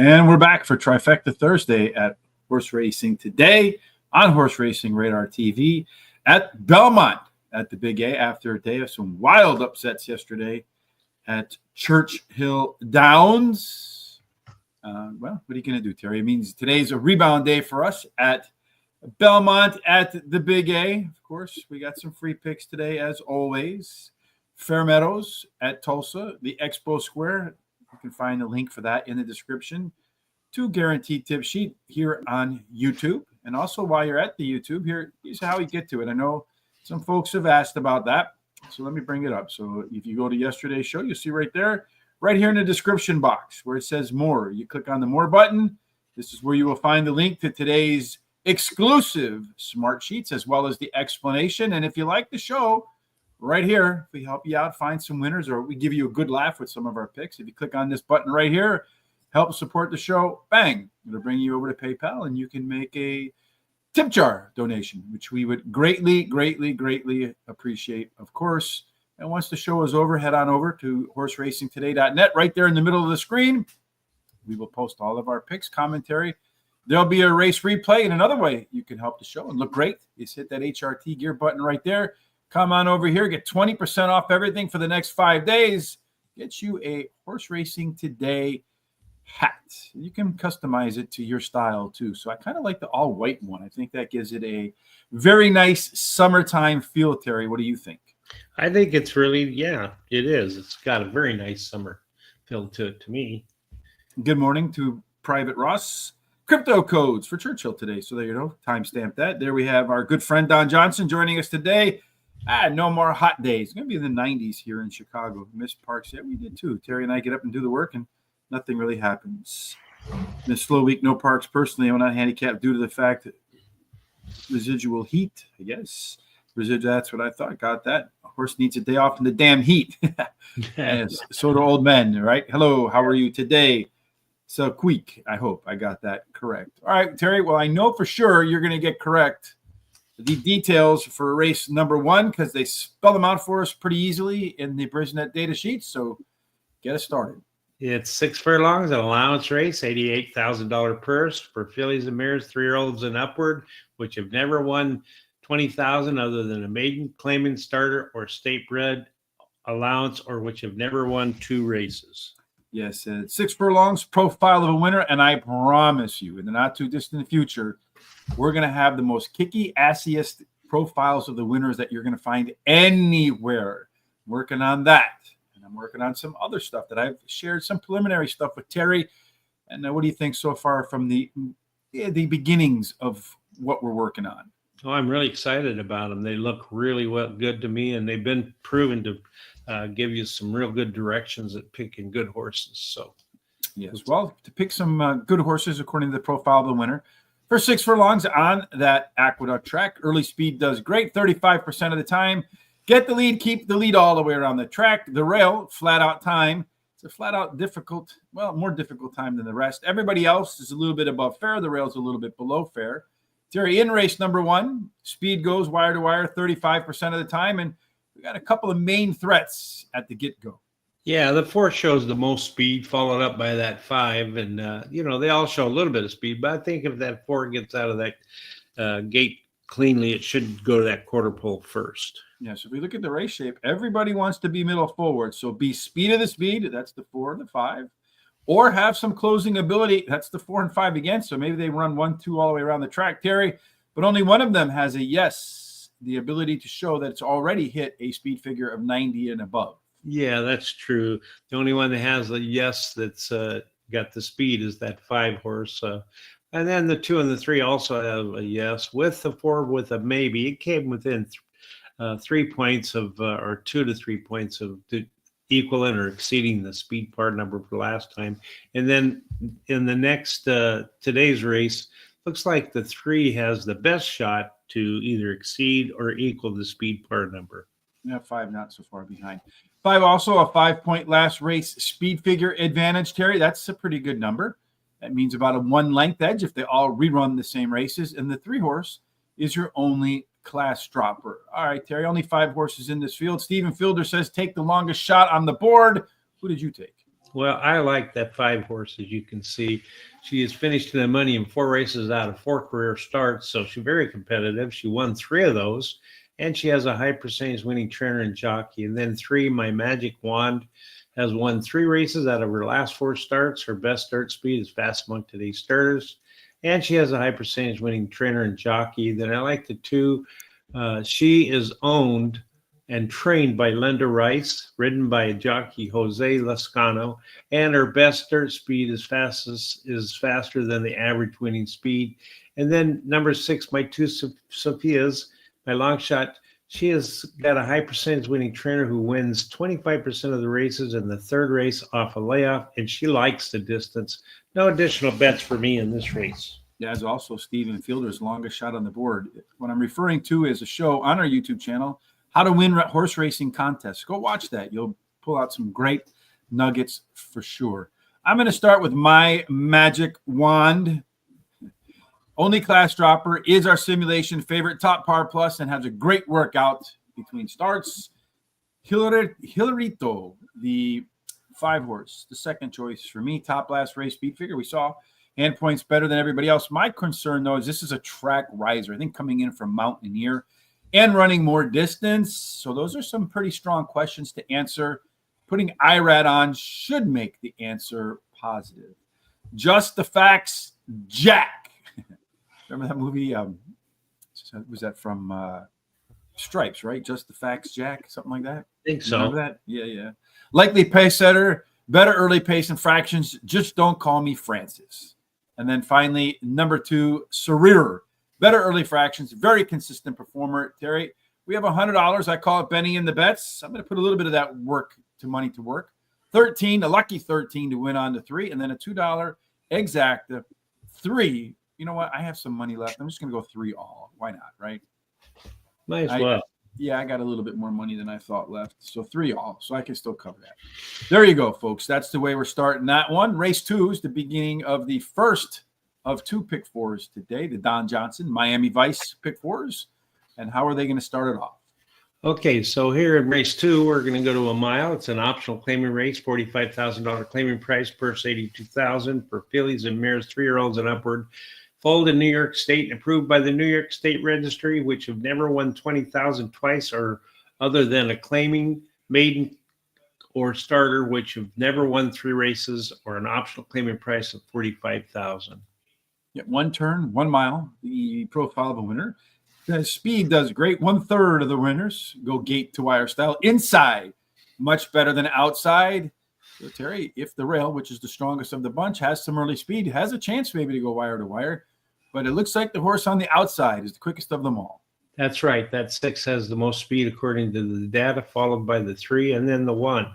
And we're back for Trifecta Thursday at Horse Racing Today on Horse Racing Radar TV at Belmont at the Big A after a day of some wild upsets yesterday at Churchill Downs. Well, what are you going to do, Terry? It means today's a rebound day for us at Belmont at the Big A. Of course, we got some free picks today, as always. Fairmeadows at Tulsa, the Expo Square. You can find the link for that in the description. 2 guaranteed tip sheet here on YouTube. And also while you're at the YouTube, here's how you get to it. I know some folks have asked about that, so let me bring it up. So if you go to yesterday's show, you'll see right there, right here in the description box where it says more. You click on the more button. This is where you will find the link to today's exclusive smart sheets as well as the explanation. And if you like the show, right here, we help you out, find some winners, or we give you a good laugh with some of our picks. If you click on this button right here, help support the show, bang, it'll bring you over to PayPal, and you can make a tip jar donation, which we would greatly, greatly, greatly appreciate, of course. And once the show is over, head on over to horseracingtoday.net. Right there in the middle of the screen, we will post all of our picks, commentary. There'll be a race replay, and another way you can help the show and look great is hit that HRT gear button right there. Come on over here, get 20% off everything for the next 5 days. Get you a Horse Racing Today hat. You can customize it to your style too. So I kind of like the all white one. I think that gives it a very nice summertime feel, Terry. What do you think? I think it's really, yeah, it is. It's got a very nice summer feel to it to me. Good morning to Private Ross. Crypto codes for Churchill today. So there you go. Timestamp that. There we have our good friend Don Johnson joining us today. No more hot days. It's going to be in the 90s here in Chicago. Missed parks. Yeah, we did too. Terry and I get up and do the work, and nothing really happens. In a slow week, no parks personally. I'm not handicapped due to the fact that residual heat, I guess. That's what I thought. Got that. A horse needs a day off in the damn heat. Yes, so do old men, right? Hello, how are you today? So quick. I hope I got that correct. All right, Terry. Well, I know for sure you're going to get correct the details for race number 1 because they spell them out for us pretty easily in the Brisnet data sheet. So get us started. It's 6 furlongs, an allowance race, $88,000 purse for fillies and mares, 3-year-olds and upward, which have never won $20,000 other than a maiden, claiming starter, or state bred allowance, or which have never won 2 races. Yes, 6 furlongs, profile of a winner, and I promise you, in the not too distant future, we're going to have the most kicky, assiest profiles of the winners that you're going to find anywhere. Working on that. And I'm working on some other stuff that I've shared, some preliminary stuff with Terry. And what do you think so far from the beginnings of what we're working on? Oh, I'm really excited about them. They look really good to me, and they've been proven to give you some real good directions at picking good horses. So, yes, well, to pick some good horses according to the profile of the winner. For 6 furlongs on that Aqueduct track, early speed does great 35% of the time. Get the lead, keep the lead all the way around the track. The rail, flat out time. It's a flat out difficult, well, more difficult time than the rest. Everybody else is a little bit above fair. The rail's a little bit below fair. Terry, in race number 1, speed goes wire to wire 35% of the time. And we got a couple of main threats at the get-go. Yeah, the 4 shows the most speed, followed up by that 5. And, they all show a little bit of speed. But I think if that 4 gets out of that gate cleanly, it should go to that quarter pole first. Yeah, so if we look at the race shape, everybody wants to be middle forward. So be speed of the speed, that's the 4 and the 5. Or have some closing ability, that's the 4 and 5 again. So maybe they run 1, 2 all the way around the track, Terry. But only one of them has a yes, the ability to show that it's already hit a speed figure of 90 and above. Yeah, that's true. The only one that has a yes that's got the speed is that 5 horse. And then the 2 and the 3 also have a yes, with the 4 with a maybe. It came within 3 points of, or 2 to 3 points of equaling or exceeding the speed part number for last time. And then in the next, today's race, looks like the 3 has the best shot to either exceed or equal the speed part number. Yeah, 5 not so far behind. 5 also a 5-point last race speed figure advantage, Terry. That's a pretty good number. That means about a 1 length edge if they all rerun the same races. And the 3 horse is your only class dropper. All right, Terry, only 5 horses in this field. Stephen Fielder says take the longest shot on the board. Who did you take? Well, I like that 5 horse, as you can see. She has finished in the money in 4 races out of 4 career starts, so she's very competitive. She won 3 of those, and she has a high percentage winning trainer and jockey. And then 3, my Magic Wand, has won 3 races out of her last 4 starts. Her best start speed is fast among today's starters, and she has a high percentage winning trainer and jockey. Then I like the 2. She is owned and trained by Linda Rice, ridden by jockey Jose Lascano, and her best start speed is faster than the average winning speed. And then number 6, my 2 Sophia's, my long shot. She has got a high percentage winning trainer who wins 25% of the races in the 3rd race off a layoff, and she likes the distance. No additional bets for me in this race. Yeah, as also Stephen Fielder's longest shot on the board. What I'm referring to is a show on our YouTube channel, How to Win Horse Racing Contests. Go watch that. You'll pull out some great nuggets for sure. I'm going to start with my Magic Wand. Only class dropper, is our simulation favorite, top par plus, and has a great workout between starts. Hilarito, the 5-horse, the second choice for me, top last race speed figure. We saw hand points better than everybody else. My concern, though, is this is a track riser. I think coming in from Mountaineer and running more distance. So those are some pretty strong questions to answer. Putting IRAD on should make the answer positive. Just the Facts, Jack. Remember that movie? Was that from Stripes, right? Just the Facts, Jack? Something like that? I think so. Remember that? Yeah. Likely pace setter, better early pace and fractions. Just don't call me Francis. And then finally, number 2, Sarir. Better early fractions, very consistent performer. Terry, we have $100. I call it Benny in the bets. I'm going to put a little bit of that money to work. 13, a lucky 13 to win on to 3, and then a $2 exacta 3. You know what? I have some money left. I'm just going to go 3 all. Why not, right? Might as well. Yeah, I got a little bit more money than I thought left. So 3 all. So I can still cover that. There you go, folks. That's the way we're starting that one. Race 2 is the beginning of the first of 2 pick 4s today. The Don Johnson, Miami Vice pick 4s. And how are they going to start it off? Okay, so here in race 2, we're going to go to a mile. It's an optional claiming race, $45,000 claiming price, purse $82,000 for fillies and mares, 3-year-olds and upward. Foaled in New York State and approved by the New York State Registry, which have never won $20,000 twice, or other than a claiming maiden or starter, which have never won 3 races, or an optional claiming price of $45,000. Yeah, 1 turn, 1 mile. The profile of a winner. The speed does great. 1/3 of the winners go gate to wire style. Inside, much better than outside. So Terry, if the rail, which is the strongest of the bunch, has some early speed, has a chance maybe to go wire to wire. But it looks like the horse on the outside is the quickest of them all. That's right. That 6 has the most speed according to the data, followed by the 3 and then the 1.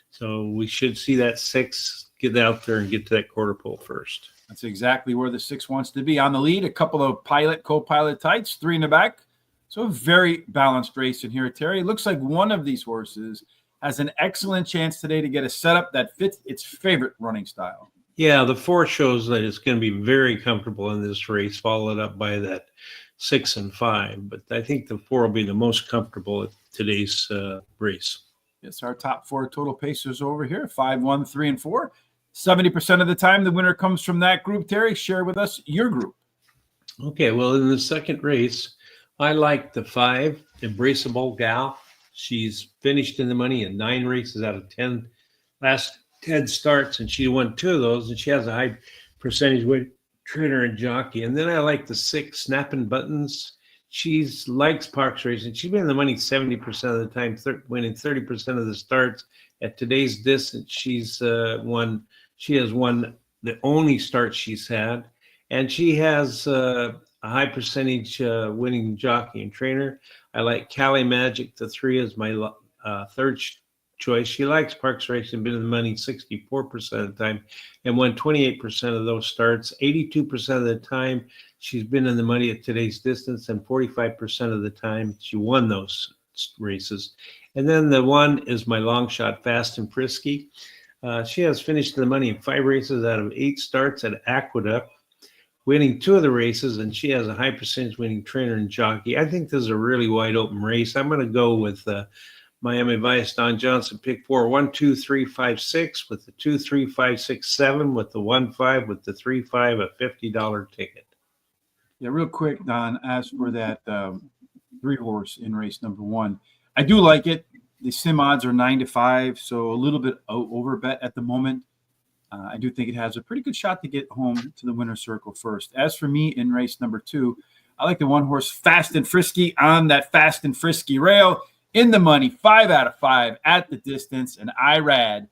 So we should see that 6 get out there and get to that quarter pole first. That's exactly where the 6 wants to be. On the lead, a couple of co-pilot tights, 3 in the back. So a very balanced race in here, Terry. It looks like one of these horses has an excellent chance today to get a setup that fits its favorite running style. Yeah, the 4 shows that it's going to be very comfortable in this race, followed up by that 6 and 5. But I think the 4 will be the most comfortable at today's race. Yes, our top 4 total pacers over here, 5, 1, 3, and 4. 70% of the time, the winner comes from that group. Terry, share with us your group. Okay, well, in the second race, I like the 5, Embraceable Gal. She's finished in the money in 9 races out of 10. Last 10 starts, and she won 2 of those, and she has a high percentage win trainer and jockey. And then I like the 6, Snapping Buttons. She likes Parks racing. She's been in the money 70% of the time, winning 30% of the starts. At today's distance, she has won the only start she's had, and she has a high percentage winning jockey and trainer. I like Cali Magic, the 3, is my third choice. She likes Parks racing, been in the money 64% of the time, and won 28% of those starts. 82% of the time, she's been in the money at today's distance, and 45% of the time, she won those races. And then the 1 is my long shot, Fast and Frisky. She has finished the money in 5 races out of 8 starts at Aqueduct, winning 2 of the races, and she has a high percentage winning trainer and jockey. I think this is a really wide open race. I'm going to go with Miami Vice, Don Johnson, pick 4, 1, 2, 3, 5, 6 with the 2, 3, 5, 6, 7 with the 1, 5 with the 3, 5, a $50 ticket. Yeah, real quick, Don, as for that 3-horse in race number 1, I do like it. The sim odds are 9-5, so a little bit over bet at the moment. I do think it has a pretty good shot to get home to the winner's circle first. As for me in race number 2, I like the 1-horse Fast and Frisky on that Fast and Frisky rail. In the money, 5 out of 5 at the distance, and IRAD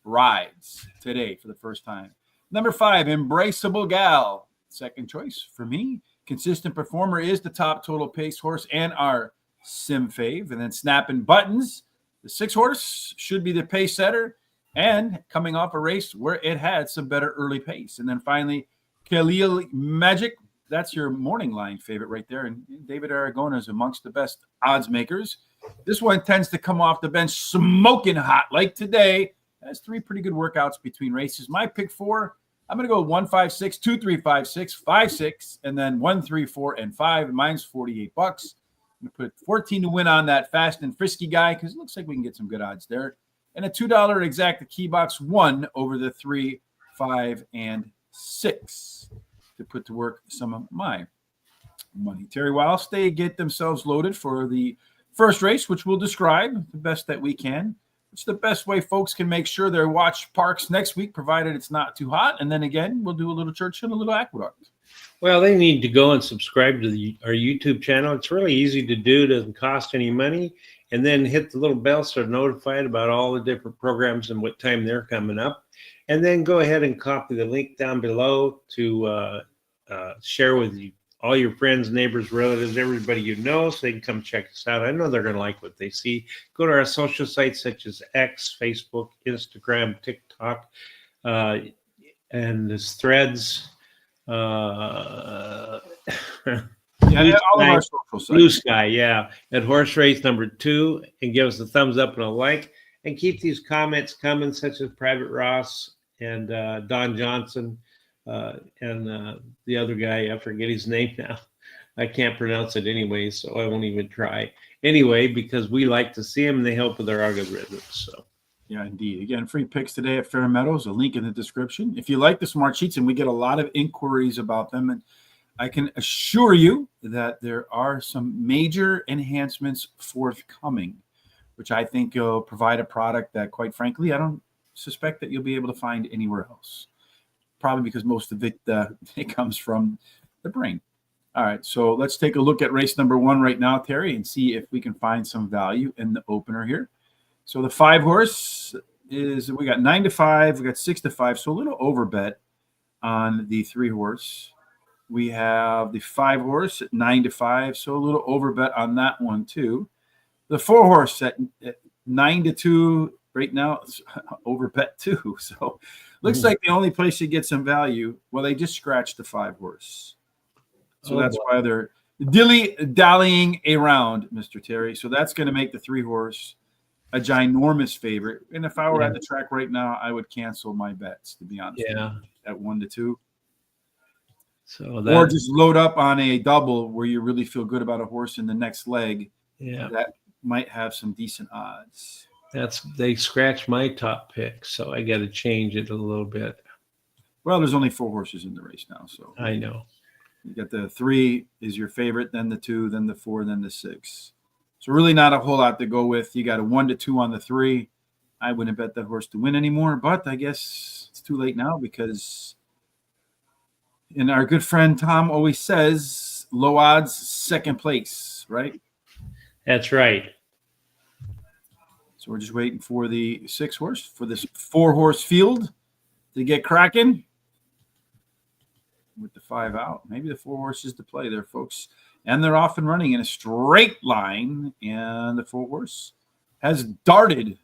rides today for the first time. Number 5, Embraceable Gal. Second choice for me. Consistent performer is the top total pace horse and our sim fave. And then Snapping Buttons, the 6-horse, should be the pace setter and coming off a race where it had some better early pace. And then finally, Khalil Magic. That's your morning line favorite right there. And David Aragona is amongst the best odds makers. This one tends to come off the bench smoking hot like today. Has 3 pretty good workouts between races. My pick 4, I'm going to go 1, 5, 6, 2, 3, 5, 6, 5, 6, and then 1, 3, 4, and 5. Mine's $48. I'm going to put 14 to win on that Fast and Frisky guy because it looks like we can get some good odds there. And a $2 exacta key box 1 over the 3, 5, and 6 to put to work some of my money. Terry, whilst they get themselves loaded for the first race, which we'll describe the best that we can, it's the best way folks can make sure they watch Parks next week, provided it's not too hot. And then again, we'll do a little Churchill and a little Aqueduct. Well, they need to go and subscribe to our YouTube channel. It's really easy to do. It doesn't cost any money. And then hit the little bell so they're notified about all the different programs and what time they're coming up. And then go ahead and copy the link down below to share with you all your friends, neighbors, relatives, everybody you know, so they can come check us out. I know they're going to like what they see. Go to our social sites such as X, Facebook, Instagram, TikTok, and there's Threads. Yeah, all of our social sites. Blue Sky, yeah, at Horse Race number 2, and give us a thumbs up and a like. And keep these comments coming, such as Private Ross and Don Johnson. And the other guy, I forget his name now. I can't pronounce it anyway, so I won't even try. Anyway, because we like to see them and they help with our algorithms. So, yeah, indeed. Again, free picks today at Fair Meadows. A link in the description. If you like the smart sheets, and we get a lot of inquiries about them, and I can assure you that there are some major enhancements forthcoming, which I think will provide a product that, quite frankly, I don't suspect that you'll be able to find anywhere else. Probably because most of it comes from the brain. All right, so let's take a look at race number 1 right now, Terry, and see if we can find some value in the opener here. So the 5-horse is, we got 9-5, we got 6-5, so a little over bet on the 3-horse. We have the 5-horse at 9-5, so a little over bet on that one too. The 4-horse at 9-2. Right now, it's over bet too. So looks like the only place you get some value, well, they just scratched the 5-horse. So that's why they're dilly-dallying around, Mr. Terry. So that's going to make the 3-horse a ginormous favorite. And if I were at the track right now, I would cancel my bets, to be honest. Yeah. At 1-2. So or just load up on a double where you really feel good about a horse in the next leg. Yeah. That might have some decent odds. They scratched my top pick, so I got to change it a little bit. Well, there's only 4 horses in the race now, so I know. You got the 3 is your favorite, then the 2, then the 4, then the 6. So really not a whole lot to go with. You got a 1-2 on the 3. I wouldn't bet that horse to win anymore, but I guess it's too late now because, and our good friend Tom always says, low odds, second place, right? That's right. So we're just waiting for the 6-horse, for this 4-horse field to get cracking with the 5 out. Maybe the 4 horses to play there, folks. And they're off and running in a straight line. And the 4-horse has darted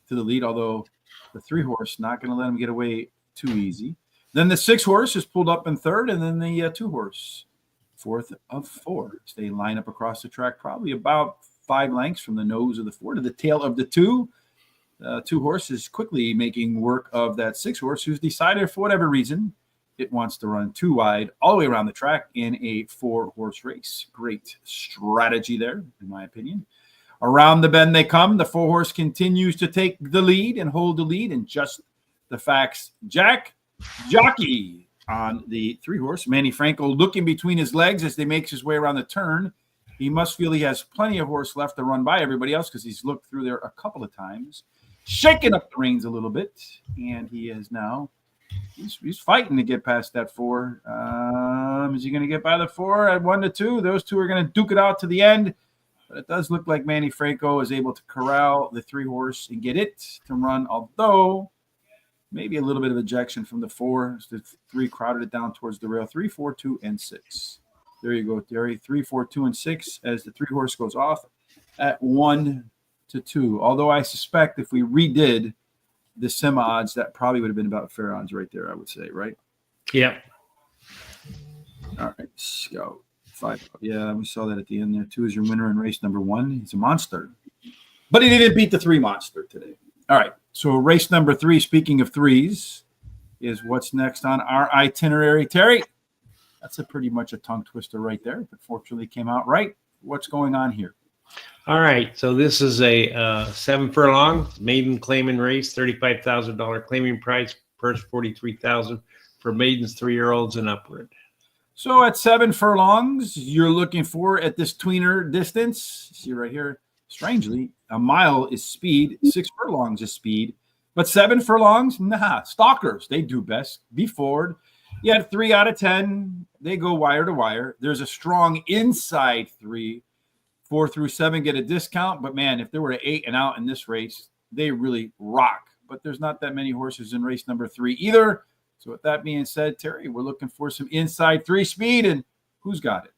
to the lead, although the 3-horse not going to let him get away too easy. Then the 6-horse is pulled up in 3rd, and then the 2-horse, 4th of 4. They line up across the track probably about 5 lengths from the nose of the 4 to the tail of the 2. 2 horses quickly making work of that 6-horse who's decided for whatever reason it wants to run 2 wide all the way around the track in a 4-horse race. Great strategy there, in my opinion. Around the bend they come. The 4-horse continues to take the lead and hold the lead. And just the facts, Jack Jockey on the 3-horse. Manny Franco looking between his legs as they makes his way around the turn. He must feel he has plenty of horse left to run by everybody else because he's looked through there a couple of times. Shaking up the reins a little bit. And he is now, he's fighting to get past that 4. Is he going to get by the 4 at 1-2? Those two are going to duke it out to the end. But it does look like Manny Franco is able to corral the 3-horse and get it to run, although maybe a little bit of ejection from the 4. The 3 crowded it down towards the rail. 3, 4, 2, and 6. There you go, Terry. 3, 4, 2, and 6 as the 3-horse goes off at 1-2. Although I suspect if we redid the semi odds, that probably would have been about fair odds right there, I would say, right? Yeah. All right, let's go. 5. Yeah, we saw that at the end there. 2 is your winner in race number 1. He's a monster. But he didn't beat the 3 monster today. All right, so race number 3, speaking of 3s, is what's next on our itinerary. Terry, that's pretty much a tongue twister right there, but fortunately came out right. What's going on here? All right, so this is a 7 furlong maiden claiming race, $35,000 claiming price, purse $43,000 for maidens 3-year-olds and upward. So at 7 furlongs, you're looking for at this tweener distance. See right here, strangely, a mile is speed, 6 furlongs is speed, but 7 furlongs, nah, stalkers, they do best. Be forward. You had 3 out of 10. They go wire to wire. There's a strong inside 3. 4 through 7 get a discount, but man, if there were 8 and out in this race, they really rock. But there's not that many horses in race number 3 either. So with that being said, Terry, we're looking for some inside 3 speed, and who's got it?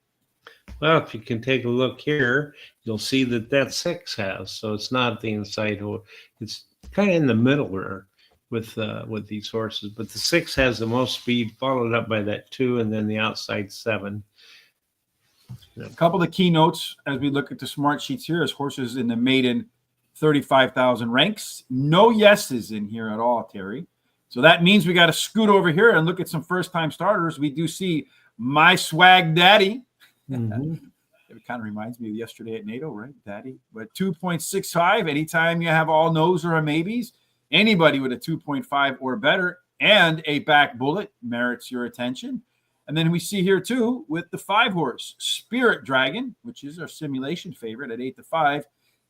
Well, if you can take a look here, you'll see that 6 has. So it's not the inside horse. It's kind of in the middle there with these horses. But the 6 has the most speed, followed up by that 2, and then the outside 7. A couple of keynotes as we look at the smart sheets here is horses in the maiden 35,000 ranks. No yeses in here at all, Terry. So that means we got to scoot over here and look at some first-time starters. We do see My Swag Daddy. Mm-hmm. It kind of reminds me of yesterday at NATO, right, Daddy? But 2.65, anytime you have all no's or a maybes, anybody with a 2.5 or better and a back bullet merits your attention. And then we see here, too, with the 5-horse, Spirit Dragon, which is our simulation favorite at 8-5.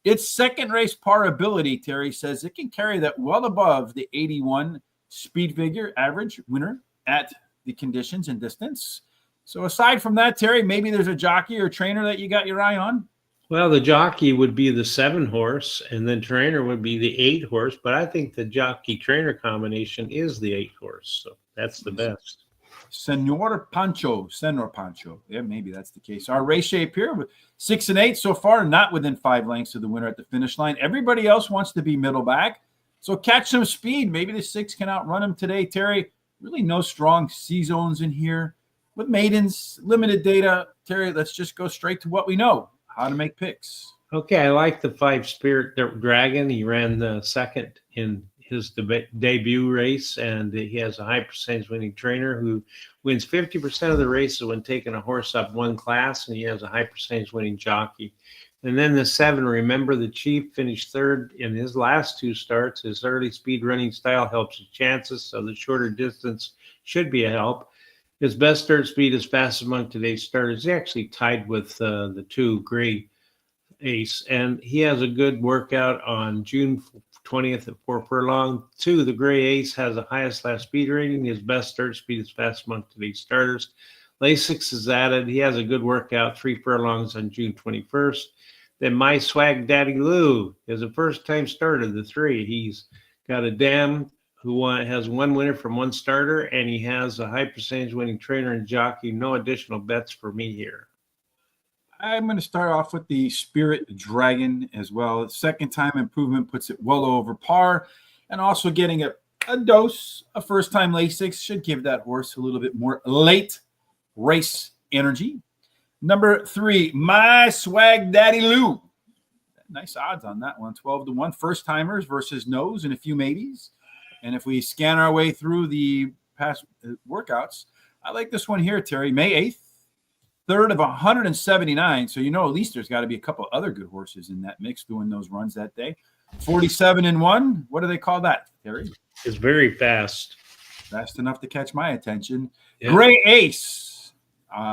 Its second race par ability, Terry says, it can carry that well above the 81 speed figure average winner at the conditions and distance. So aside from that, Terry, maybe there's a jockey or trainer that you got your eye on? Well, the jockey would be the 7-horse, and then trainer would be the 8-horse. But I think the jockey-trainer combination is the 8-horse. So that's the best. Senor Pancho. Yeah, maybe that's the case. Our race shape here with 6 and 8 so far, not within 5 lengths of the winner at the finish line. Everybody else wants to be middle back. So catch some speed. Maybe the 6 can outrun him today, Terry. Really no strong C zones in here. With maidens, limited data. Terry, let's just go straight to what we know, how to make picks. Okay, I like the 5 Spirit Dragon. He ran the second in his debut race, and he has a high percentage winning trainer who wins 50% of the races when taking a horse up 1 class, and he has a high percentage winning jockey. And then the 7, remember the Chief finished 3rd in his last 2 starts. His early speed running style helps his chances, so the shorter distance should be a help. His best start speed is fastest among today's starters. He actually tied with the 2 Gray Ace, and he has a good workout on June 20th at 4 furlong. 2, the Gray Ace has the highest last speed rating. His best start speed is fastest among today's starters. Lasix is added. He has a good workout, 3 furlongs on June 21st. Then My Swag Daddy Lou is a first-time starter, the 3. He's got a dam who has 1 winner from 1 starter, and he has a high percentage winning trainer and jockey. No additional bets for me here. I'm going to start off with the Spirit Dragon as well. Second-time improvement puts it well over par, and also getting a dose of first-time Lasix should give that horse a little bit more late race energy. Number 3, My Swag Daddy Lou. Nice odds on that one, 12-1. First-timers versus no's and a few maybes. And if we scan our way through the past workouts, I like this one here, Terry. May 8th, third of 179. So, at least there's got to be a couple other good horses in that mix doing those runs that day. 47-1. What do they call that, Terry? It's very fast. Fast enough to catch my attention. Yeah. Gray Ace,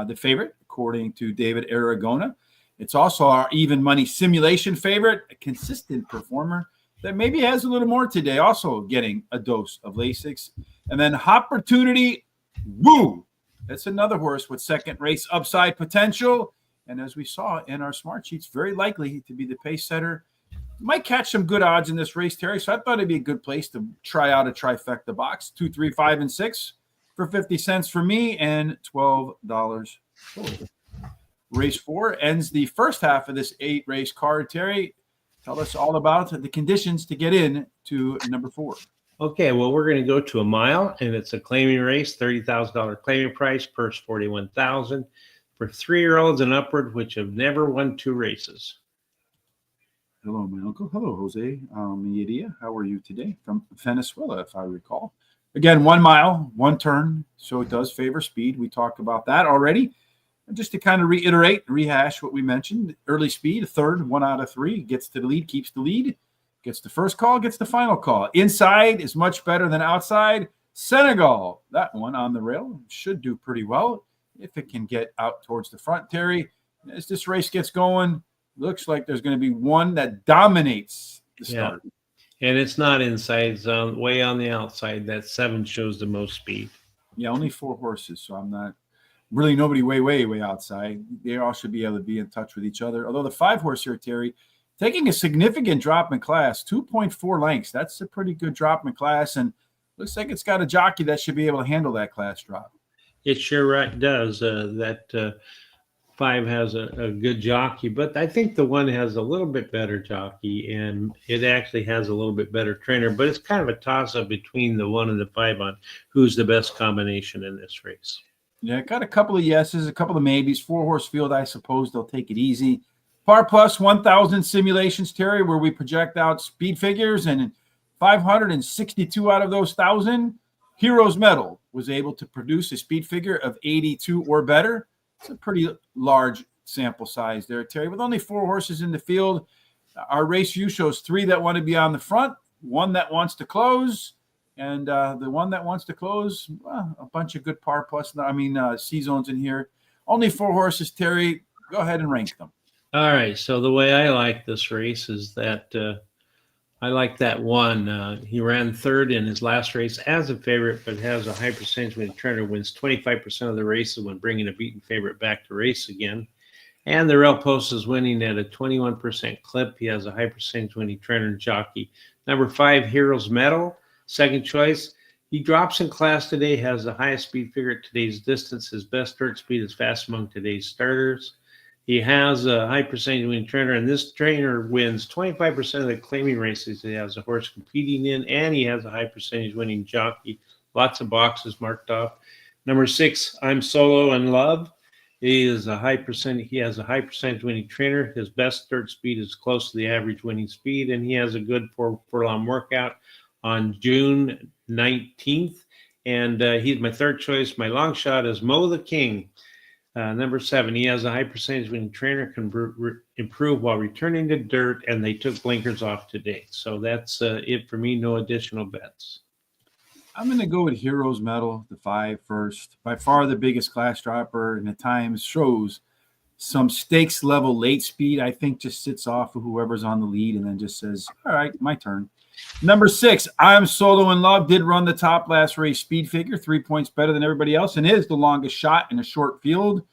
the favorite, according to David Aragona. It's also our even money simulation favorite, a consistent performer that maybe has a little more today, also getting a dose of Lasix. And then Opportunity Woo. That's another horse with second race upside potential. And as we saw in our smart sheets, very likely to be the pace setter. Might catch some good odds in this race, Terry. So I thought it'd be a good place to try out a trifecta box. 2, 3, 5, and 6 for 50 cents for me and $12 total. Race 4 ends the first half of this 8-race card. Terry, tell us all about the conditions to get in to number 4. Okay, well, we're going to go to a mile, and it's a claiming race, $30,000 claiming price, purse $41,000 for 3-year-olds and upward, which have never won 2 races. Hello, my uncle. Hello, Jose. Miedia. How are you today? From Venezuela, if I recall. Again, 1 mile, 1 turn, so it does favor speed. We talked about that already. And just to kind of rehash what we mentioned, early speed, a third, 1 out of 3, gets to the lead, keeps the lead, gets the first call, gets the final call. Inside is much better than outside. Senegal, that one on the rail, should do pretty well if it can get out towards the front, Terry. As this race gets going, looks like there's going to be one that dominates the start. And it's not inside, it's way on the outside. That 7 shows the most speed. Yeah, only 4 horses, so I'm not really nobody way outside. They all should be able to be in touch with each other. Although the 5 horse here, Terry, taking a significant drop in class, 2.4 lengths. That's a pretty good drop in class, and looks like it's got a jockey that should be able to handle that class drop. It sure does. That 5 has a good jockey, but I think the 1 has a little bit better jockey, and it actually has a little bit better trainer, but it's kind of a toss-up between the 1 and the 5 on who's the best combination in this race. Yeah, got a couple of yeses, a couple of maybes. 4-horse field, I suppose they'll take it easy. Par plus 1,000 simulations, Terry, where we project out speed figures, and 562 out of those 1,000, Heroes Medal was able to produce a speed figure of 82 or better. It's a pretty large sample size there, Terry. With only 4 horses in the field, our race view shows 3 that want to be on the front, 1 that wants to close, and the 1 that wants to close, well, a bunch of good par plus, C zones in here. Only 4 horses, Terry. Go ahead and rank them. All right, so the way I like this race is that I like that 1. He ran 3rd in his last race as a favorite, but has a high percentage when the trainer wins 25% of the races when bringing a beaten favorite back to race again. And the rail post is winning at a 21% clip. He has a high percentage when he trainer and jockey. Number 5, Heroes Medal, second choice. He drops in class today, has the highest speed figure at today's distance. His best dirt speed is fast among today's starters. He has a high percentage winning trainer, and this trainer wins 25% of the claiming races he has a horse competing in, and he has a high percentage winning jockey. Lots of boxes marked off. Number 6, I'm Solo in Love. He has a high percentage winning trainer. His best dirt speed is close to the average winning speed, and he has a good 4 furlong workout on June 19th. And he's my 3rd choice. My long shot is Mo the King. Number 7, he has a high percentage when trainer can improve while returning to dirt, and they took blinkers off today. So that's it for me. No additional bets. I'm going to go with Heroes Medal, the 5 first. By far the biggest class dropper, and at times shows some stakes level late speed. I think just sits off of whoever's on the lead and then just says, all right, my turn. Number 6, I'm Solo in Love, did run the top last race speed figure, 3 points better than everybody else, and is the longest shot in a short field.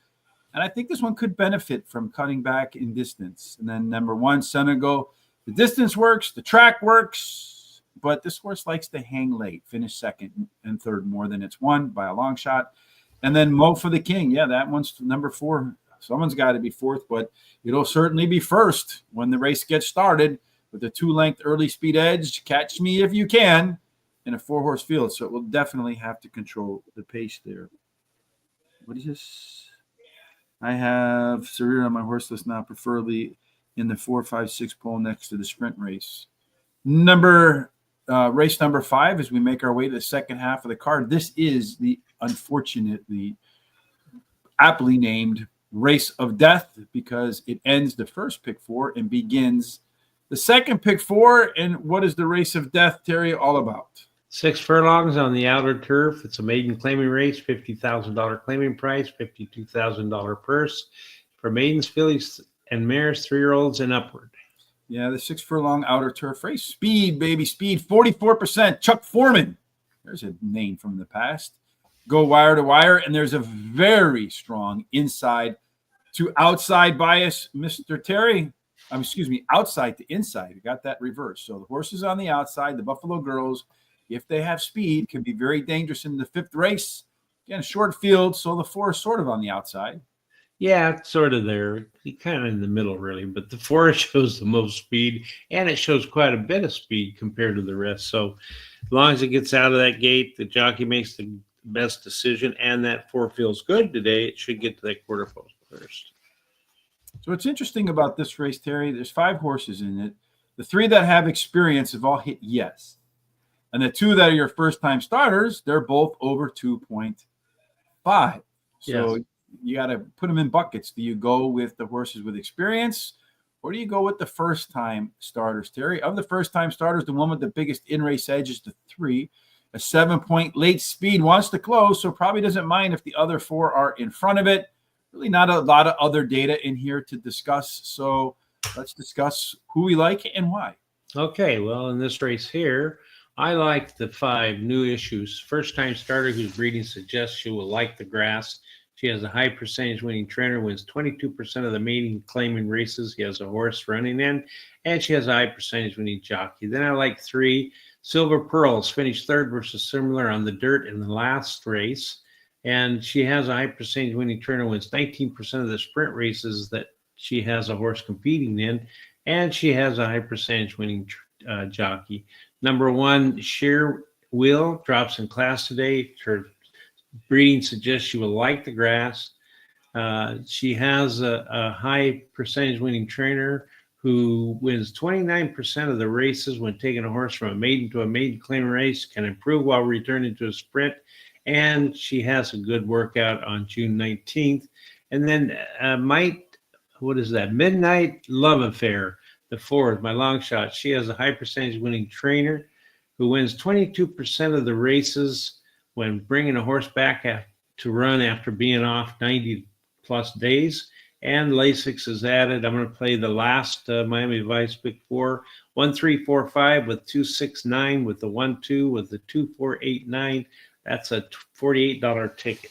And I think this one could benefit from cutting back in distance. And then number 1, Senegal. The distance works, the track works, but this horse likes to hang late, finish 2nd and 3rd more than it's won by a long shot. And then Mo for the King. Yeah, that one's number 4. Someone's got to be 4th, but it'll certainly be 1st when the race gets started. With a 2-length early speed edge, catch me if you can, in a 4-horse field. So it will definitely have to control the pace there. What is this? I have Sarira on my horse list now, preferably in the 4, 5, 6 pole next to the sprint race. Race number 5, as we make our way to the second half of the card. This is the unfortunately aptly named race of death because it ends the first pick four and begins the second pick four. And what is the race of death, Terry, all about? 6 furlongs on the outer turf. It's a maiden claiming race, $50,000 claiming price, $52,000 purse for maidens, fillies, and mares, 3-year-olds and upward. Yeah, the 6 furlong outer turf race. Speed, baby, speed, 44%. Chuck Foreman. There's a name from the past. Go wire to wire, and there's a very strong inside to outside bias, Mr. Terry. Outside to inside. You got that reverse. So the horses on the outside, the Buffalo Girls, if they have speed, can be very dangerous in the 5th race. Again, short field, so the 4 is sort of on the outside. Yeah, it's sort of there, kind of in the middle, really. But the 4 shows the most speed, and it shows quite a bit of speed compared to the rest. So as long as it gets out of that gate, the jockey makes the best decision, and that 4 feels good today, it should get to that quarter post first. So what's interesting about this race, Terry, there's 5 horses in it. The 3 that have experience have all hit yes. And the 2 that are your first-time starters, they're both over 2.5. So yes, you got to put them in buckets. Do you go with the horses with experience, or do you go with the first-time starters, Terry? Of the first-time starters, the one with the biggest in-race edge is the 3. A 7-point late speed wants to close, so probably doesn't mind if the other 4 are in front of it. Really not a lot of other data in here to discuss. So let's discuss who we like and why. Okay, well, in this race here, I like the 5 new issues. First-time starter whose breeding suggests she will like the grass. She has a high percentage winning trainer, wins 22% of the maiden claiming races. He has a horse running in, and she has a high percentage winning jockey. Then I like 3, Silver Pearls, finished 3rd versus similar on the dirt in the last race. And she has a high percentage winning trainer, wins 19% of the sprint races that she has a horse competing in. And she has a high percentage winning jockey. Number 1, Sheer Will, drops in class today. Her breeding suggests she will like the grass. She has a high percentage winning trainer who wins 29% of the races when taking a horse from a maiden to a maiden claiming race, can improve while returning to a sprint, and she has a good workout on June 19th. And then Midnight Love Affair, the 4th, my long shot. She has a high percentage winning trainer who wins 22% of the races when bringing a horse back to run after being off 90 plus days. And Lasix is added. I'm going to play the last Miami Vice Pick 4, 1, 3, 4, 5 with 2, 6, 9 with the 1, 2 with the 2, 4, 8, 9. That's a $48 ticket.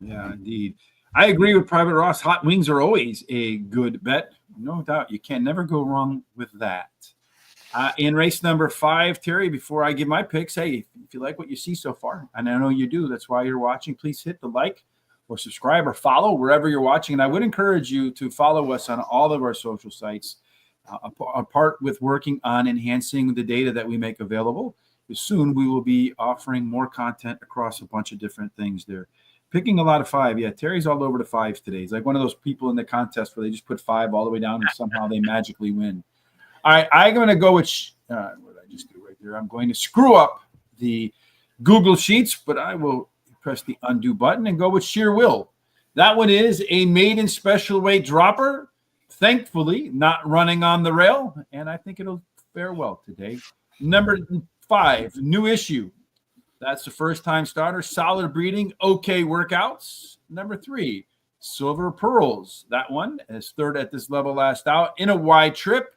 Yeah, indeed. I agree with Private Ross. Hot wings are always a good bet. No doubt. You can never go wrong with that. In race number 5, Terry, before I give my picks, hey, if you like what you see so far, and I know you do, that's why you're watching, please hit the like or subscribe or follow wherever you're watching. And I would encourage you to follow us on all of our social sites, apart with working on enhancing the data that we make available. Soon we will be offering more content across a bunch of different things there. Picking a lot of 5. Yeah, Terry's all over the 5s today. He's like one of those people in the contest where they just put 5 all the way down and somehow they magically win. All right, I'm going to go with what did I just do right there? I'm going to screw up the Google Sheets, but I will press the undo button and go with Sheer Will. That one is a maiden special weight dropper. Thankfully, not running on the rail, and I think it'll fare well today. Number 5, new issue. That's the first-time starter. Solid breeding, okay workouts. Number 3, Silver Pearls. That one is 3rd at this level last out in a wide trip.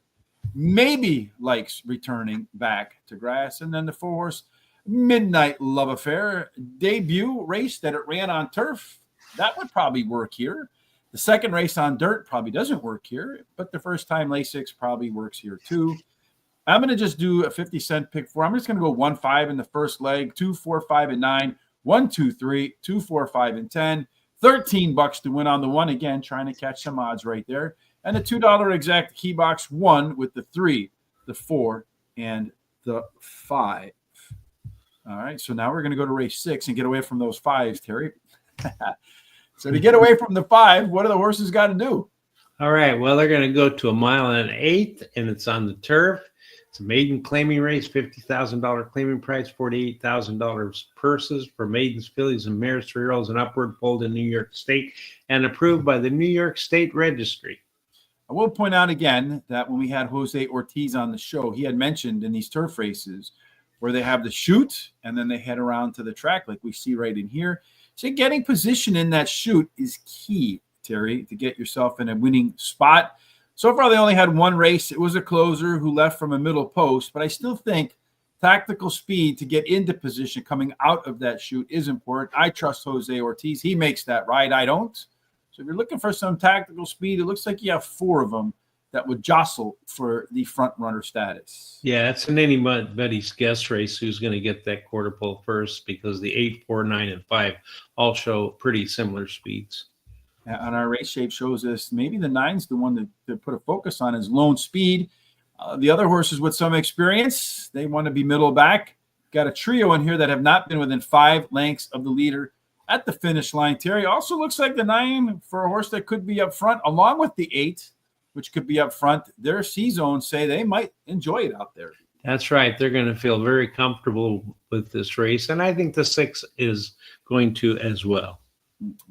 Maybe likes returning back to grass. And then the 4-horse Midnight Love Affair debut race that it ran on turf. That would probably work here. The second race on dirt probably doesn't work here, but the first-time Lasix probably works here too. I'm going to just do a 50-cent pick 4. I'm just going to go 1-5 in the first leg, 2, 4, 5, and 9, 1, 2, 3, 2, 4, 5, and 10. $13 to win on the 1. Again, trying to catch some odds right there. And the $2 exact key box 1 with the 3, the 4, and the 5. All right, so now we're going to go to race 6 and get away from those 5s, Terry. So to get away from the 5, what do the horses got to do? All right, well, they're going to go to 1 1/8 miles, and it's on the turf. It's a maiden claiming race, $50,000 claiming price, $48,000 purses for maidens, fillies, and mares, 3-year-olds, and upward, pulled in New York State and approved by the New York State Registry. I will point out again that when we had Jose Ortiz on the show, he had mentioned in these turf races where they have the chute and then they head around to the track like we see right in here. So getting position in that chute is key, Terry, to get yourself in a winning spot. So far, they only had one race. It was a closer who left from a middle post, but I still think tactical speed to get into position coming out of that chute is important. I trust Jose Ortiz. He makes that ride. I don't. So if you're looking for some tactical speed, it looks like you have 4 of them that would jostle for the front runner status. Yeah, it's an anybody's guess race who's going to get that quarter pole first, because the 8, 4, 9, and 5 all show pretty similar speeds. And our race shape shows us maybe the 9's the one to put a focus on is lone speed. The other horses with some experience, they want to be middle back. Got a trio in here that have not been within 5 lengths of the leader at the finish line. Terry, also looks like the 9 for a horse that could be up front, along with the 8, which could be up front. Their C-zones say they might enjoy it out there. That's right. They're going to feel very comfortable with this race, and I think the 6 is going to as well.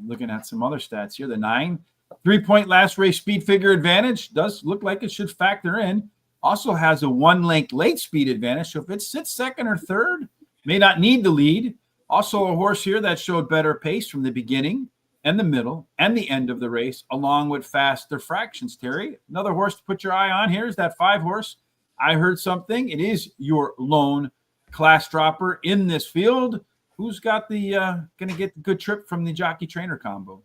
Looking at some other stats here, the 9, 3-point last race speed figure advantage does look like it should factor in. Also has a 1-length late speed advantage, so if it sits second or third, may not need the lead. Also a horse here that showed better pace from the beginning and the middle and the end of the race, along with faster fractions, Terry. Another horse to put your eye on here is that 5 horse. I heard something. It is your lone class dropper in this field. Who's got the going to get the good trip from the jockey trainer combo?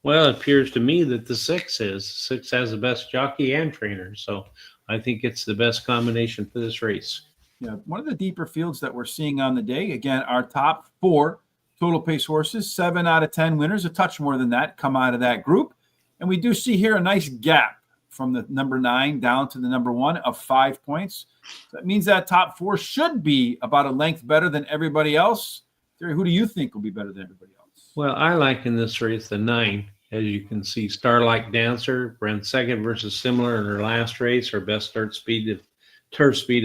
Well, it appears to me that the 6 is. 6 has the best jockey and trainer, so I think it's the best combination for this race. Yeah, one of the deeper fields that we're seeing on the day. Again, our top 4 total pace horses, 7 out of 10 winners, a touch more than that, come out of that group. And we do see here a nice gap from the number 9 down to the number 1 of 5 points. So that means that top 4 should be about a length better than everybody else. Terry, who do you think will be better than everybody else? Well, I like in this race the 9. As you can see, Starlight Dancer ran second versus similar in her last race. Her best turf speed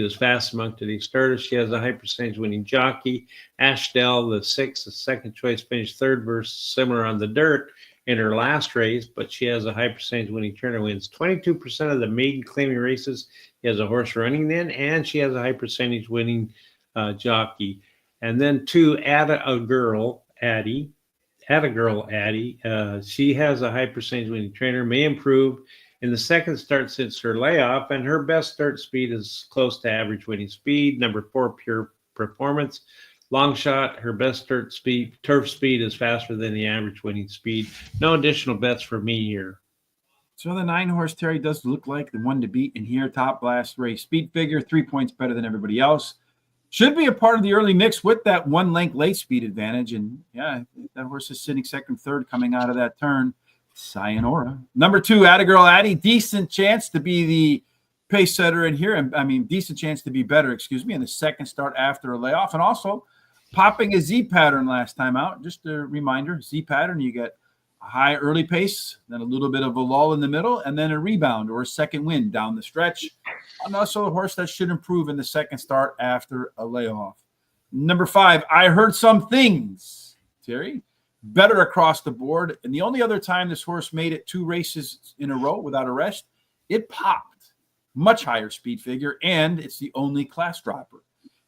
is fast among today's starters. She has a high percentage winning jockey. Ashdell, the 6, the second choice, finished third versus similar on the dirt in her last race, but she has a high percentage winning trainer, wins 22% of the maiden claiming races. She has a horse running then, and she has a high percentage winning jockey. And then 2, Atta Girl Addie. She has a high percentage winning trainer, may improve in the second start since her layoff, and her best start speed is close to average winning speed. Number 4, Pure Performance. Long shot, her best turf speed is faster than the average winning speed. No additional bets for me here. So the 9 horse, Terry, does look like the one to beat in here. Top last race speed figure, 3 points better than everybody else. Should be a part of the early mix with that 1-length late speed advantage. And yeah, that horse is sitting second, third coming out of that turn. Sayonara. Number 2, Atta Girl Addie. Decent chance to be the pace setter in here. Decent chance to be better, in the second start after a layoff. And also popping a Z pattern last time out. Just a reminder, Z pattern, you get a high early pace, then a little bit of a lull in the middle, and then a rebound or a second wind down the stretch. And also a horse that should improve in the second start after a layoff. Number 5, I Heard Some Things, Terry. Better across the board. And the only other time this horse made it 2 races in a row without a rest, it popped. Much higher speed figure, and it's the only class dropper.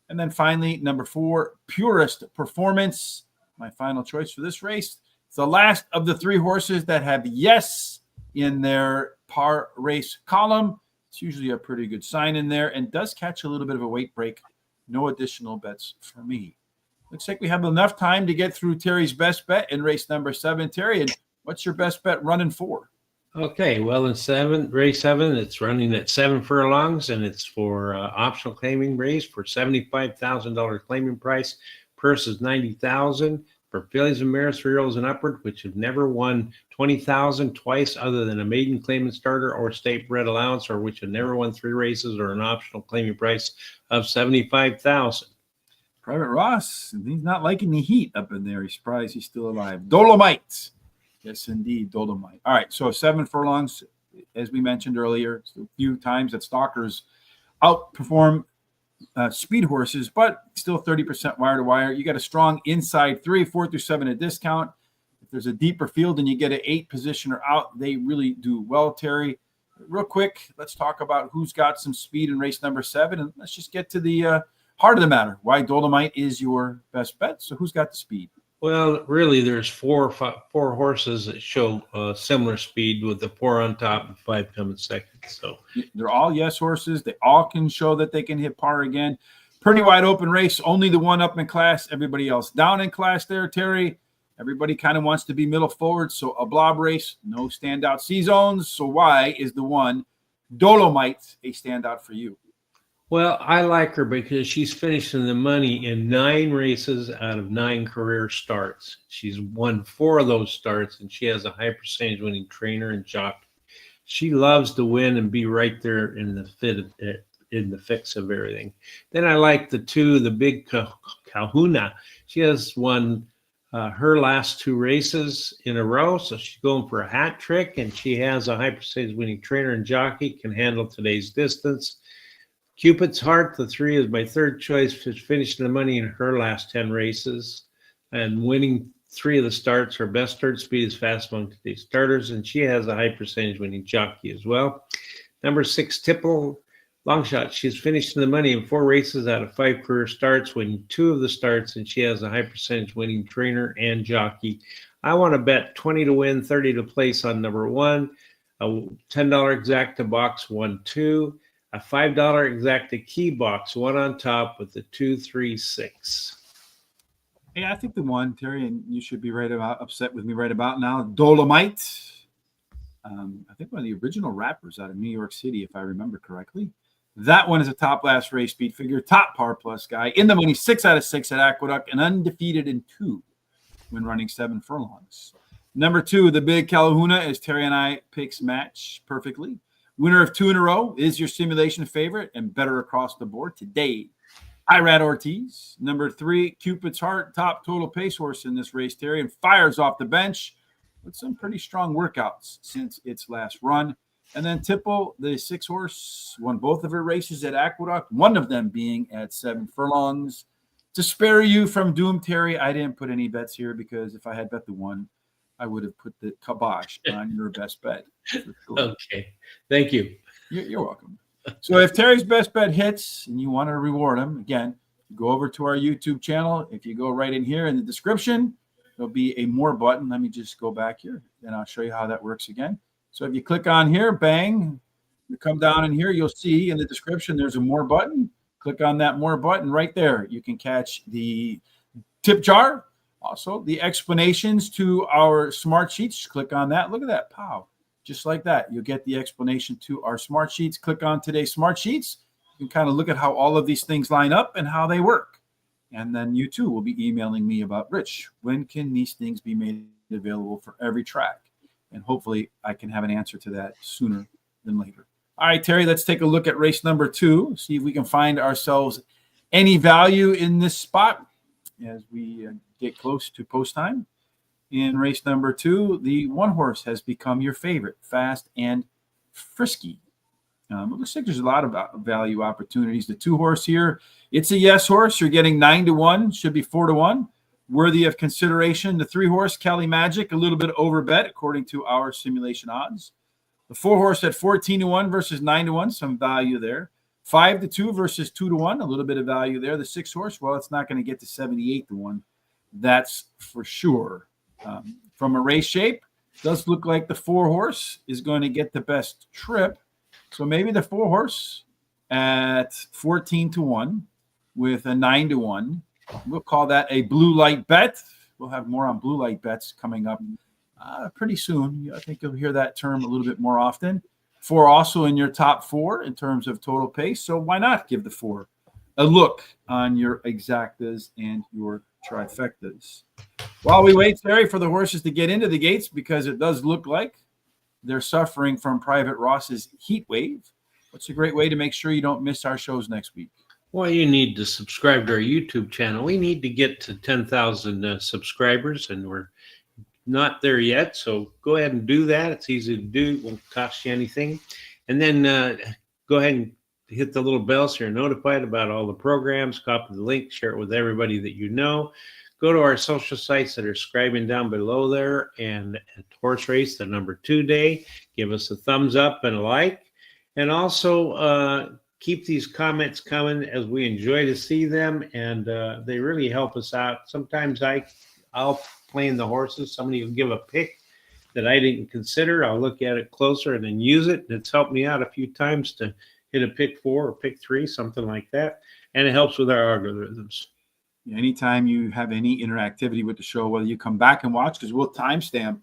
And then finally, number 4, Purest Performance. My final choice for this race. It's the last of the 3 horses that have yes in their par race column. It's usually a pretty good sign in there and does catch a little bit of a weight break. No additional bets for me. Looks like we have enough time to get through Terry's best bet in race number 7. Terry, and what's your best bet running for? Okay, well, in race 7, it's running at 7 furlongs, and it's for optional claiming race for $75,000 claiming price. Purse is $90,000 for fillies and mares, 3-year-olds and upward, which have never won $20,000 twice, other than a maiden claiming starter or state bred allowance, or which have never won 3 races, or an optional claiming price of $75,000. Private Ross, he's not liking the heat up in there. He's surprised he's still alive. Dolomite. Yes, indeed, Dolomite. All right, so 7 furlongs, as we mentioned earlier, a few times that stalkers outperform speed horses, but still 30% wire to wire. You got a strong inside 3, 4 through 7 at discount. If there's a deeper field and you get an 8 positioner out, they really do well, Terry. Real quick, let's talk about who's got some speed in race number 7, and let's just get to the heart of the matter. Why Dolomite is your best bet. So who's got the speed? Well, really, there's four horses that show similar speed, with the 4 on top and 5 coming second. So they're all yes horses. They all can show that they can hit par again. Pretty wide open race. Only the one up in class. Everybody else down in class there, Terry. Everybody kind of wants to be middle forward. So a blob race, no standout C zones. So why is the one Dolomite a standout for you? Well, I like her because she's finishing the money in 9 races out of 9 career starts. She's won 4 of those starts, and she has a high percentage winning trainer and jockey. She loves to win and be right there in the fix of everything. Then I like the 2, the big Kahuna. She has won her last 2 races in a row, so she's going for a hat trick, and she has a high percentage winning trainer and jockey, can handle today's distance. Cupid's Heart, the 3, is my third choice. She's finishing the money in her last 10 races and winning 3 of the starts. Her best start speed is fast among today's starters, and she has a high percentage winning jockey as well. Number 6, Tipple, long shot. She's finishing the money in 4 races out of 5 career starts, winning 2 of the starts, and she has a high percentage winning trainer and jockey. I want to bet 20 to win, 30 to place on number 1, a $10 exacta box 1, 2. A $5 exacta key box, 1 on top with the 2, 3, 6. Hey, I think the one, Terry, and you should be upset with me right about now. Dolomite. I think one of the original rappers out of New York City, if I remember correctly. That one is a top last race speed figure, top par plus guy. In the money, 6 out of 6 at Aqueduct, and undefeated in 2 when running 7 furlongs. Number 2, the big Calhouna, as Terry and I picks match perfectly. Winner of 2 in a row is your simulation favorite and better across the board today. Irad Ortiz. Number 3, Cupid's Heart, top total pace horse in this race, Terry, and fires off the bench with some pretty strong workouts since its last run. And then Tipple, the 6 horse, won both of her races at Aqueduct, one of them being at 7 furlongs. To spare you from doom, Terry, I didn't put any bets here because if I had bet the one, I would have put the kibosh on your best bet. Sure. Okay. Thank you. You're welcome. So if Terry's best bet hits and you want to reward him, again, go over to our YouTube channel. If you go right in here in the description, there'll be a more button. Let me just go back here and I'll show you how that works again. So if you click on here, bang, you come down in here, you'll see in the description there's a more button. Click on that more button right there. You can catch the tip jar. Also, the explanations to our smart sheets, click on that. Look at that. Pow. Just like that. You'll get the explanation to our smart sheets. Click on today's smart sheets. You can kind of look at how all of these things line up and how they work. And then you too will be emailing me about, Rich, when can these things be made available for every track? And hopefully I can have an answer to that sooner than later. All right, Terry, let's take a look at race number 2. See if we can find ourselves any value in this spot as we get close to post time. In race number 2, the 1 horse has become your favorite, Fast and Frisky. It looks like there's a lot of value opportunities. The 2 horse here, it's a yes horse. You're getting 9 to 1, should be 4 to 1. Worthy of consideration. The 3 horse, Kelly Magic, a little bit over bet according to our simulation odds. The 4 horse at 14 to 1 versus 9 to 1, some value there. 5 to 2 versus 2 to 1, a little bit of value there. The 6 horse, well, it's not going to get to 78 to 1. That's for sure. From a race shape, does look like the 4 horse is going to get the best trip. So maybe the 4 horse at 14 to 1 with a 9 to 1. We'll call that a blue light bet. We'll have more on blue light bets coming up pretty soon. I think you'll hear that term a little bit more often. 4 also in your top 4 in terms of total pace. So why not give the 4 a look on your exactas and your trifectas? While we wait, Terry, for the horses to get into the gates, because it does look like they're suffering from Private Ross's heat wave. What's a great way to make sure you don't miss our shows next week? Well, you need to subscribe to our YouTube channel. We need to get to 10,000 subscribers, and we're not there yet. So go ahead and do that. It's easy to do. It won't cost you anything. And then go ahead and hit the little bell so you're notified about all the programs. Copy the link, share it with everybody that you know. Go to our social sites that are scribing down below there, and at Horse Race, the number 2 day, give us a thumbs up and a like. And also keep these comments coming, as we enjoy to see them, and they really help us out. Sometimes I'll plan the horses. Somebody will give a pick that I didn't consider. I'll look at it closer and then use it. And it's helped me out a few times to hit a pick 4 or pick 3, something like that. And it helps with our algorithms. Anytime you have any interactivity with the show, whether you come back and watch, because we'll timestamp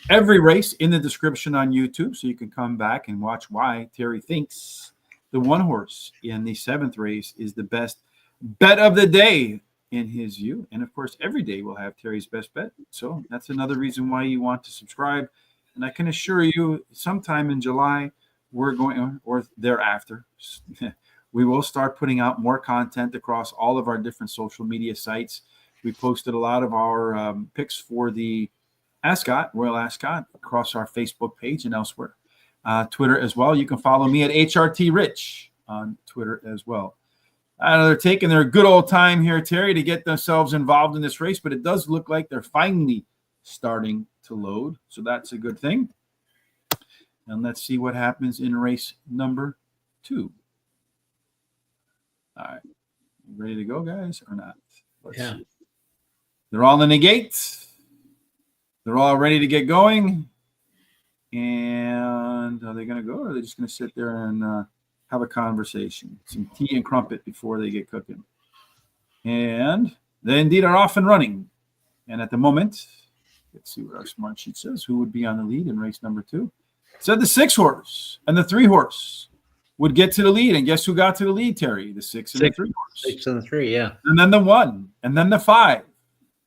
every race in the description on YouTube, so you can come back and watch why Terry thinks the one horse in the 7th race is the best bet of the day in his view. And of course, every day we'll have Terry's best bet. So that's another reason why you want to subscribe. And I can assure you, sometime in July, we're going, or thereafter, we will start putting out more content across all of our different social media sites. We posted a lot of our picks for the Ascot, Royal Ascot, across our Facebook page and elsewhere. Twitter as well. You can follow me at HRT Rich on Twitter as well. They're taking their good old time here, Terry, to get themselves involved in this race, but it does look like they're finally starting to load. So that's a good thing. And let's see what happens in race number 2. All right. Ready to go, guys, or not? Let's see. They're all in the gate. They're all ready to get going. And are they going to go, or are they just going to sit there and have a conversation? Some tea and crumpet before they get cooking. And they indeed are off and running. And at the moment, let's see what our smart sheet says. Who would be on the lead in race number 2? It said the 6 horse and the 3 horse would get to the lead. And guess who got to the lead, Terry? The 6 and the 3 horse. 6 and the 3, yeah. And then the 1, and then the 5.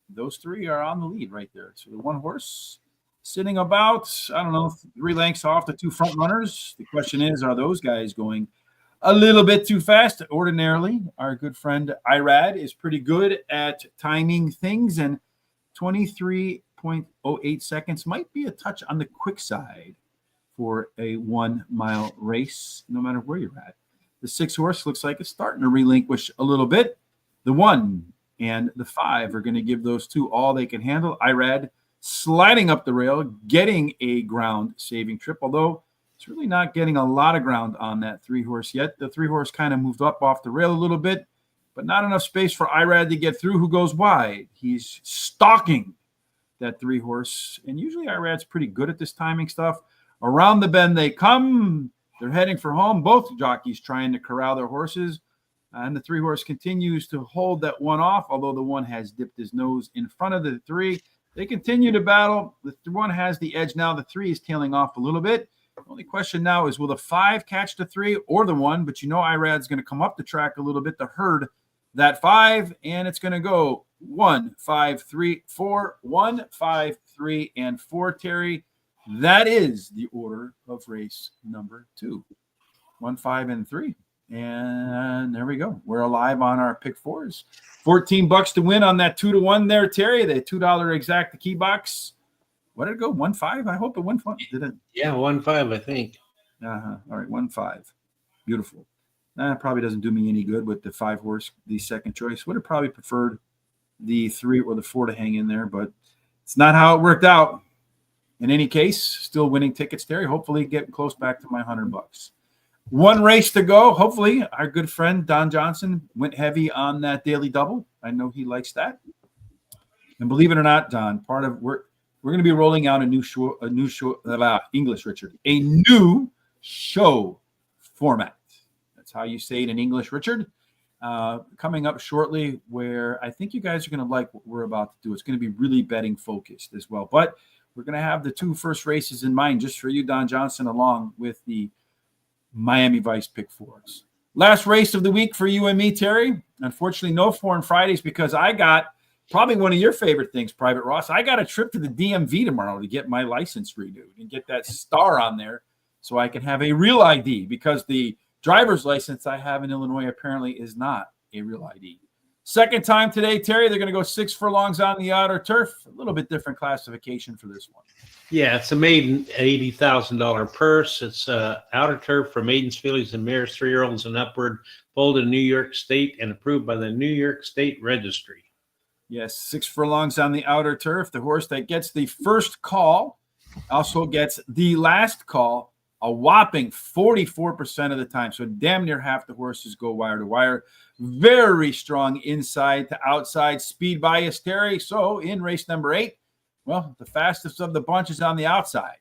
Those 3 are on the lead right there. So the 1 horse sitting about, 3 lengths off the 2 front runners. The question is, are those guys going a little bit too fast? Ordinarily, our good friend Irad is pretty good at timing things, and 23.08 seconds might be a touch on the quick side for a 1-mile race, no matter where you're at. The 6 horse looks like it's starting to relinquish a little bit. The 1 and the 5 are going to give those 2 all they can handle. Irad sliding up the rail, getting a ground saving trip, although it's really not getting a lot of ground on that 3 horse yet. The 3 horse kind of moved up off the rail a little bit, but not enough space for Irad to get through, who goes wide. He's stalking that 3 horse, and usually Irad's pretty good at this timing stuff. Around the bend they come. They're heading for home. Both jockeys trying to corral their horses. And the 3 horse continues to hold that 1 off, although the 1 has dipped his nose in front of the 3. They continue to battle. The 1 has the edge now. The 3 is tailing off a little bit. The only question now is, will the 5 catch the 3 or the 1? But you know Irad's going to come up the track a little bit to herd that 5, and it's going to go 1, 5, 3, 4, 1, 5, 3, and 4, Terry. That is the order of race number 2. 1, 5, and 3. And there we go. We're alive on our pick 4s. $14 to win on that 2-1 there, Terry. The $2 exact the key box. What did it go? 1-5? I hope it went 5. Did it? Yeah, 1-5, I think. All right, 1-5. Beautiful. That probably doesn't do me any good with the 5 horse, the second choice. Would have probably preferred the 3 or the 4 to hang in there, but it's not how it worked out. In any case, still winning tickets, Terry. Hopefully getting close back to my $100. 1 race to go. Hopefully our good friend Don Johnson went heavy on that daily double. I know he likes that. And believe it or not, Don, we're going to be rolling out a new show, English, Richard, a new show format. That's how you say it in English, Richard. Coming up shortly, where I think you guys are going to like what we're about to do. It's going to be really betting focused as well. But we're going to have the 2 first races in mind just for you, Don Johnson, along with the Miami Vice pick 4s. Last race of the week for you and me, Terry. Unfortunately, no Foreign Fridays because I got probably one of your favorite things, Private Ross. I got a trip to the DMV tomorrow to get my license renewed and get that star on there so I can have a real ID, because the driver's license I have in Illinois apparently is not a real ID. Second time today, Terry, they're going to go 6 furlongs on the outer turf. A little bit different classification for this one. Yeah, it's a maiden $80,000 purse. It's outer turf for maidens, fillies, and mares, 3-year-olds and upward, folded in New York State and approved by the New York State Registry. Yes, 6 furlongs on the outer turf. The horse that gets the first call also gets the last call a whopping 44% of the time. So damn near half the horses go wire to wire. Very strong inside to outside speed bias, Terry. So in race number 8, well, the fastest of the bunch is on the outside.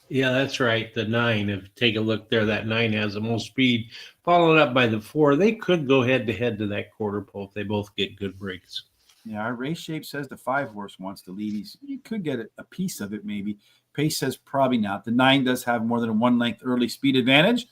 Yeah, that's right. The 9, if you take a look there, that 9 has the most speed, followed up by the 4. They could go head-to-head to that quarter pole if they both get good breaks. Yeah, our race shape says the 5 horse wants to lead. You could get a piece of it maybe. Pace says probably not. The 9 does have more than a 1 length early speed advantage.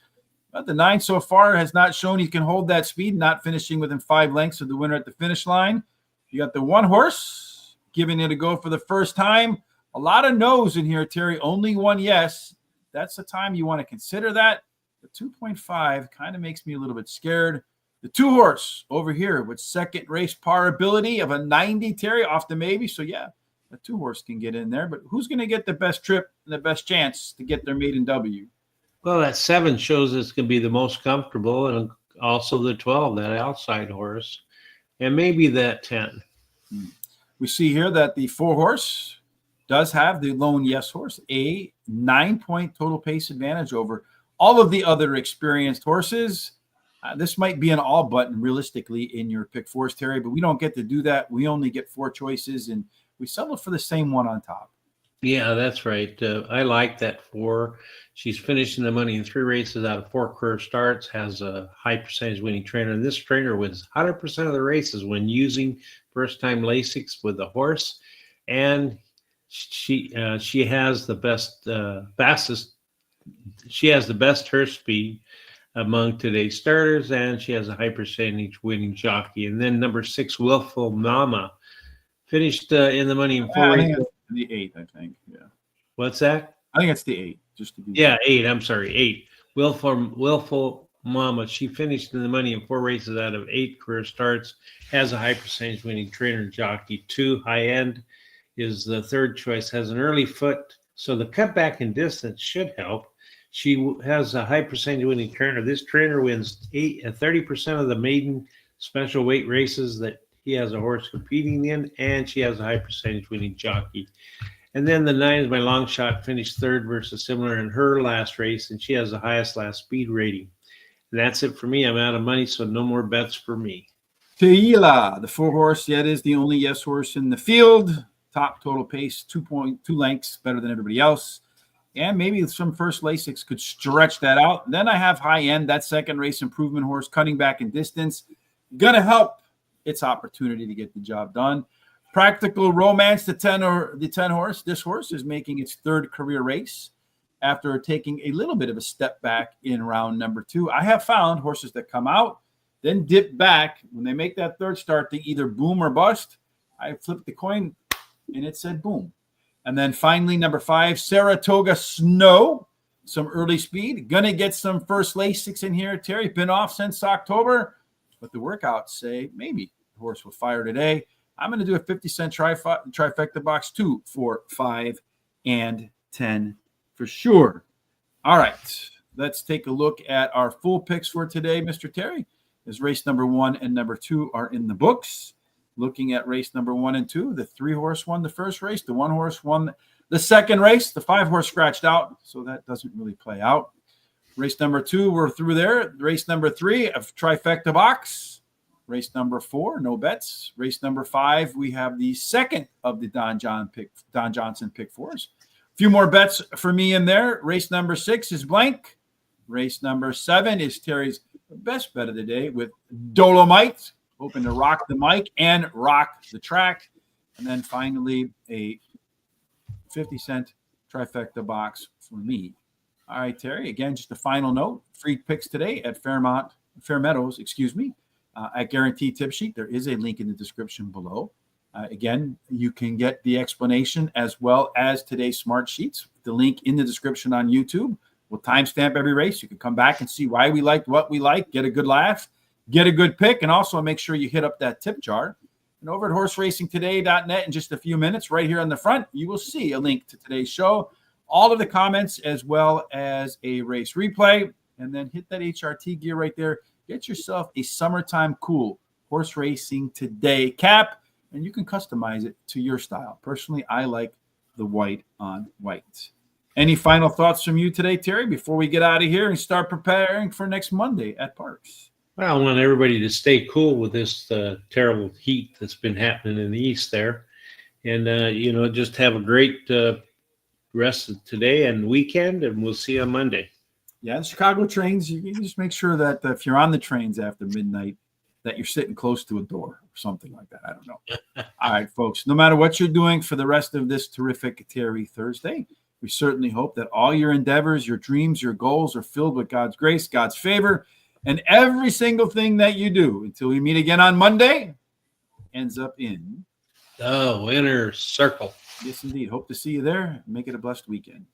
But the 9 so far has not shown he can hold that speed, not finishing within 5 lengths of the winner at the finish line. You got the 1 horse giving it a go for the first time. A lot of no's in here, Terry. Only 1 yes. That's the time you want to consider that. The 2.5 kind of makes me a little bit scared. The 2 horse over here with second race par ability of a 90, Terry, off the maybe. So, yeah, the 2 horse can get in there. But who's going to get the best trip and the best chance to get their maiden W? Well, that 7 shows it's going to be the most comfortable, and also the 12, that outside horse, and maybe that 10. We see here that the 4 horse does have the lone yes horse, a 9-point total pace advantage over all of the other experienced horses. This might be an all button realistically in your pick 4s, Terry, but we don't get to do that. We only get 4 choices, and we settle for the same one on top. Yeah, that's right. I like that 4. She's finishing the money in 3 races out of 4 career starts, has a high percentage winning trainer. And this trainer wins 100% of the races when using first-time Lasix with the horse. And she has the best, fastest. She has the best turf speed among today's starters, and she has a high percentage winning jockey. And then number 6, Willful Mama, finished in the money in 4 races. The 8, I think. Yeah. What's that? I think it's the 8. Just to be 8. I'm sorry, 8. Willful Mama. She finished in the money in 4 races out of 8 career starts. Has a high percentage winning trainer and jockey. 2 high end is the 3rd choice. Has an early foot, so the cutback in distance should help. She has a high percentage winning trainer. This trainer wins 30% of the maiden special weight races that he has a horse competing in, and she has a high percentage winning jockey. And then the 9 is my long shot, finished 3rd versus similar in her last race, and she has the highest last speed rating. And that's it for me. I'm out of money, so no more bets for me. Teila, the 4 horse, yet is the only yes horse in the field. Top total pace, 2 lengths better than everybody else. And maybe some first Lasix could stretch that out. Then I have high end, that 2nd race improvement horse, cutting back in distance. Going to help its opportunity to get the job done. Practical Romance, the 10 horse. This horse is making its 3rd career race after taking a little bit of a step back in round number 2. I have found horses that come out, then dip back. When they make that 3rd start, they either boom or bust. I flipped the coin, and it said boom. And then finally, number 5, Saratoga Snow. Some early speed. Going to get some first Lasix in here. Terry, been off since October. But the workouts say maybe the horse will fire today. I'm going to do a 50-cent trifecta box 2, 4, 5, and 10 for sure. All right. Let's take a look at our full picks for today, Mr. Terry. As race number 1 and number 2 are in the books. Looking at race number 1 and 2, the 3 horse won the first race. The 1 horse won the second race. The 5 horse scratched out, so that doesn't really play out. Race number 2, we're through there. Race number 3, a trifecta box. Race number 4, no bets. Race number 5, we have the second of the Don Johnson pick 4s. A few more bets for me in there. Race number 6 is blank. Race number 7 is Terry's best bet of the day with Dolomite, hoping to rock the mic and rock the track. And then finally, a 50-cent trifecta box for me. All right, Terry, again, just a final note. Free picks today at Fair Meadows, at Guaranteed Tip Sheet. There is a link in the description below. Again, you can get the explanation as well as today's smart sheets. The link in the description on YouTube will timestamp every race. You can come back and see why we liked what we like, get a good laugh, get a good pick, and also make sure you hit up that tip jar. And over at horseracingtoday.net in just a few minutes, right here on the front, you will see a link to today's show, all of the comments, as well as a race replay. And then hit that HRT gear right there. Get yourself a summertime cool Horse Racing Today cap, and you can customize it to your style. Personally, I like the white on white. Any final thoughts from you today, Terry, before we get out of here and start preparing for next Monday at Parks? Well, I want everybody to stay cool with this terrible heat that's been happening in the east there. And, just have a great rest of today and weekend, and we'll see you on Monday. Yeah, the Chicago trains, you just make sure that if you're on the trains after midnight, that you're sitting close to a door or something like that. I don't know. All right, folks, no matter what you're doing for the rest of this terrific Terry Thursday, we certainly hope that all your endeavors, your dreams, your goals are filled with God's grace, God's favor, and every single thing that you do until we meet again on Monday ends up in the winner's circle. Yes, indeed. Hope to see you there. Make it a blessed weekend.